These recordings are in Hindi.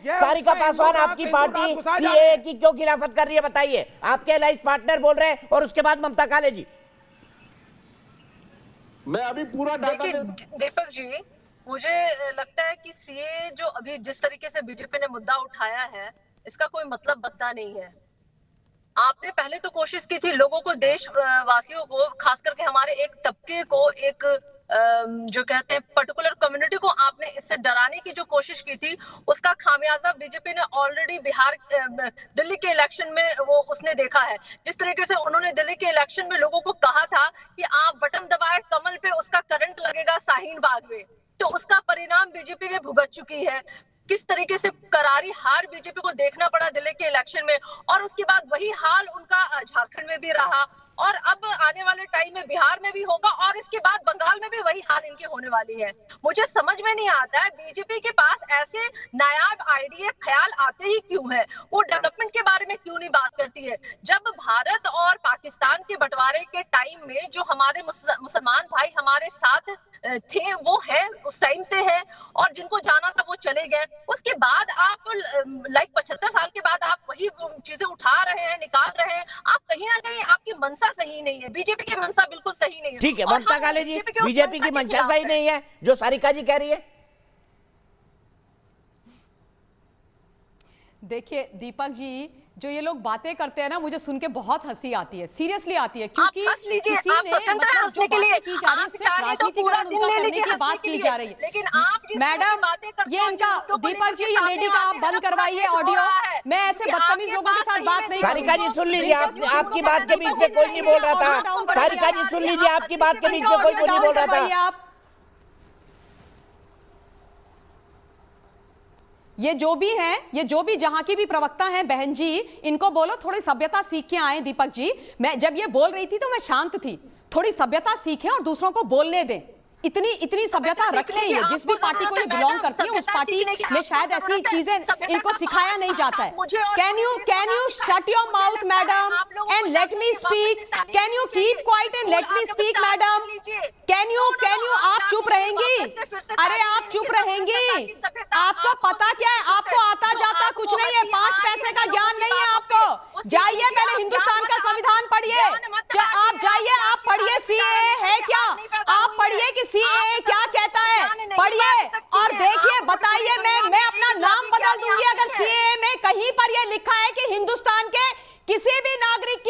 सारिका पासवान आपकी पार्टी सीएए की क्यों खिलाफत कर रही है, बताइए। आपके अलायंस पार्टनर बोल रहे हैं और उसके बाद ममता काले जी। मैं अभी पूरा डाटा दीपक जी, मुझे लगता है कि सीए जो अभी जिस तरीके से बीजेपी ने मुद्दा उठाया है, इसका कोई मतलब बनता नहीं है। आपने पहले तो कोशिश की थी लोगों को, देशवासियों को, खास करके हमारे एक तबके को, एक जो कहते हैं पर्टिकुलर कम्युनिटी को आपने इससे डराने की जो कोशिश की थी, उसका खामियाजा बीजेपी ने ऑलरेडी बिहार दिल्ली के इलेक्शन में वो उसने देखा है। जिस तरीके से उन्होंने दिल्ली के इलेक्शन में लोगों को कहा था कि आप बटन दबाए कमल पे उसका करंट लगेगा शाहीन बाग में, तो उसका परिणाम बीजेपी ने भुगत चुकी है। किस तरीके से करारी हार बीजेपी को देखना पड़ा दिल्ली के इलेक्शन में, और उसके बाद वही हाल उनका झारखंड में भी रहा, और अब आने वाले टाइम में बिहार में भी होगा, और इसके बाद बंगाल में भी वही हाल इनकी होने वाली है। मुझे समझ में नहीं आता है बीजेपी के पास ऐसे नायाब आइडिया ख्याल आते ही क्यों है, वो डेवलपमेंट के बारे में क्यों नहीं बात करती है। जब भारत और पाकिस्तान के बंटवारे के टाइम में जो हमारे मुसलमान भाई हमारे साथ थे, वो है, उस टाइम से है, और जिनको जाना था वो चले गए। उसके बाद आप 75 साल के बाद आप वही चीजें उठा रहे हैं, निकाल रहे हैं। आप कहीं ना कहीं आपकी मंशा सही नहीं है, बीजेपी की मंशा बिल्कुल सही नहीं है। ठीक है ममता काले जी, बीजेपी की मंशा सही नहीं है जो सारिका जी कह रही है। देखिए दीपक जी, जो ये लोग बातें करते हैं ना, मुझे सुन के बहुत हंसी आती है, सीरियसली आती है, क्योंकि किसी ने मतलब जो बातें की जा रही है सिर्फ राजनीतिकरण उनका करने की बात की जा रही है। लेकिन आप मैडम, ये इनका दीपक जी, ये लेडी का आप बंद करवाइए ऑडियो। मैं ऐसे बदतमीज लोगों के साथ बात नहीं। सारिका जी सुन लीजिए, आपकी बात के बीच में कोई नहीं बोल रहा था। सारिका जी सुन लीजिए, आपकी बात के बीच में कोई नहीं बोल रहा था। ये जो भी हैं, ये जो भी जहां की भी प्रवक्ता हैं बहन जी, इनको बोलो थोड़ी सभ्यता सीख के आए। दीपक जी, मैं जब ये बोल रही थी तो मैं शांत थी, थोड़ी सभ्यता सीखें और दूसरों को बोलने दें। इतनी सभ्यता रखें। ये जिस भी पार्टी को ये बिलोंग करती है उस पार्टी में शायद ऐसी चीजें इनको सिखाया नहीं जाता है। Can you shut your mouth madam and let me speak? Can you keep quiet and let me speak madam? Can you आप चुप रहेंगी? अरे आप चुप रहेंगी? आपको पता क्या है, आपको आता जाता कुछ नहीं है, 5 पैसे का ज्ञान नहीं है आपको। जाइए पहले हिंदुस्तान का संविधान पढ़िए, आप जाइए, आप पढ़िए सीएए है क्या, आप पढ़िए कि सीएए क्या कहता है, पढ़िए और देखिए, बताइए। मैं अपना नाम बदल दूंगी अगर सीएए में कहीं पर यह लिखा है कि हिंदुस्तान के किसी भी नागरिक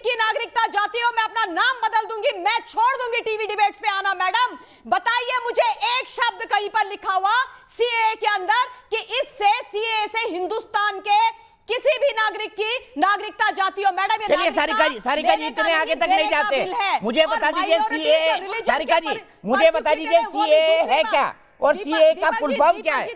की नागरिकता जाती हो, मैं अपना नाम बदल दूंगी, मैं छोड़ दूंगी टीवी डिबेट्स पे आना। मैडम बताइए मुझे एक शब्द कहीं पर लिखा हुआ सीएए के अंदर कि इससे सीएए से हिंदुस्तान के किसी भी नागरिक की नागरिकता जाती हो। मैडम चलिए सारिका जी इतने आगे तक नहीं जाते। मुझे बता दीजिए सीएए, सारिका जी मुझे बता दीजिए सीएए है क्या और सीएए का फुल फॉर्म क्या है?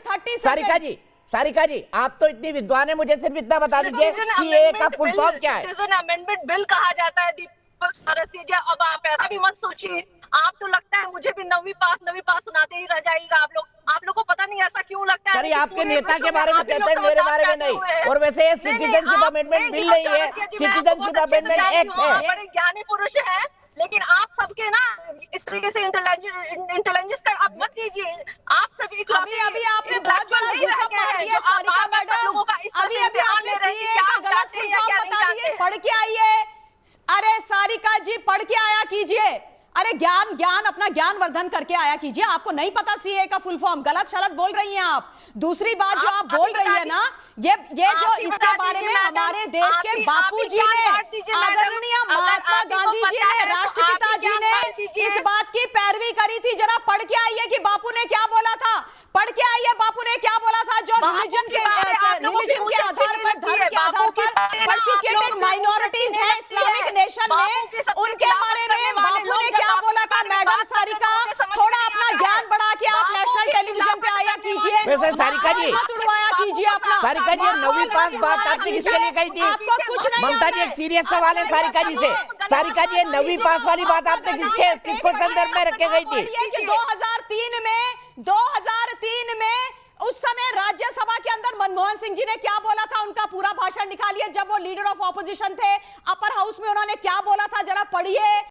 सारिका जी आप तो इतनी विद्वान है, मुझे सिर्फ इतना बता दीजिए सीएए का फुल फॉर्म क्या है? सिटीजन अमेंडमेंट बिल कहा जाता है दीपक। अब आप ऐसा भी मत सोचिए, आप तो लगता है मुझे भी 9वीं पास सुनाते ही रह जाएगा आप लोग को पता नहीं ऐसा क्यों लगता है। सर आपके नेता के बारे में कहते हैं, मेरे बारे में नहीं। और वैसे ये सिटीजनशिप अमेंडमेंट बिल नहीं है, सिटीजनशिप अमेंडमेंट एक्ट है। बड़े ज्ञानी पुरुष है, लेकिन आप सबके ना इस तरीके से इंटेलिजेंस का आप मत कीजिए। आप सभी अभी आपने बहुत बड़ा झूठा पकड़ दिया सारिका मैडम। अभी आपने सीएए का गलत फुल फॉर्म बता दिए, पढ़ के आइए। अरे सारिका जी पढ़ के आया कीजिए। अरे ज्ञान अपना ज्ञान वर्धन करके आया कीजिए। आपको नहीं पता सीए का फुल फॉर्म, गलत शलत बोल रही हैं आप। दूसरी बात जो आप बोल रही है ना, ये जो इसके बारे में हमारे देश के बापूजी ने, आदरणीय महात्मा गांधी जी ने, राष्ट्रपिता जी ने इस बात की पैरवी करी थी। जरा पढ़ के आइए कि बापू ने क्या बोला था, पढ़ के आइए बापू ने क्या बोला था। जो रिलीजन के आधार पर, धर्म के आधार पर परसिक्यूटेड माइनॉरिटीज है इस्लामिक नेशन में, उनके बारे में बापू ने क्या बोला था। मैडम सारिका, थोड़ा अपना ज्ञान बढ़ा के आप नेशनल टेलीविजन पे आया कीजिए। वैसे सारिका जी उड़वाया कीजिए अपना। सारिका जी 9वीं पास बात आपने किसके लिए कही थी? आपको कुछ नहीं। ममता जी एक सीरियस सवाल है सारिका जी से। सारिका जी 9वीं पास वाली बात आपने किसको संदर्भ में रखे गई थी? 2003 में उस समय राज्यसभा के अंदर मनमोहन सिंह जी ने क्या बोला था, उनका पूरा भाषण निकालिए। जब वो लीडर ऑफ ऑपोजिशन थे, अपर हाउस में उन्होंने क्या बोला था, जरा पढ़िए।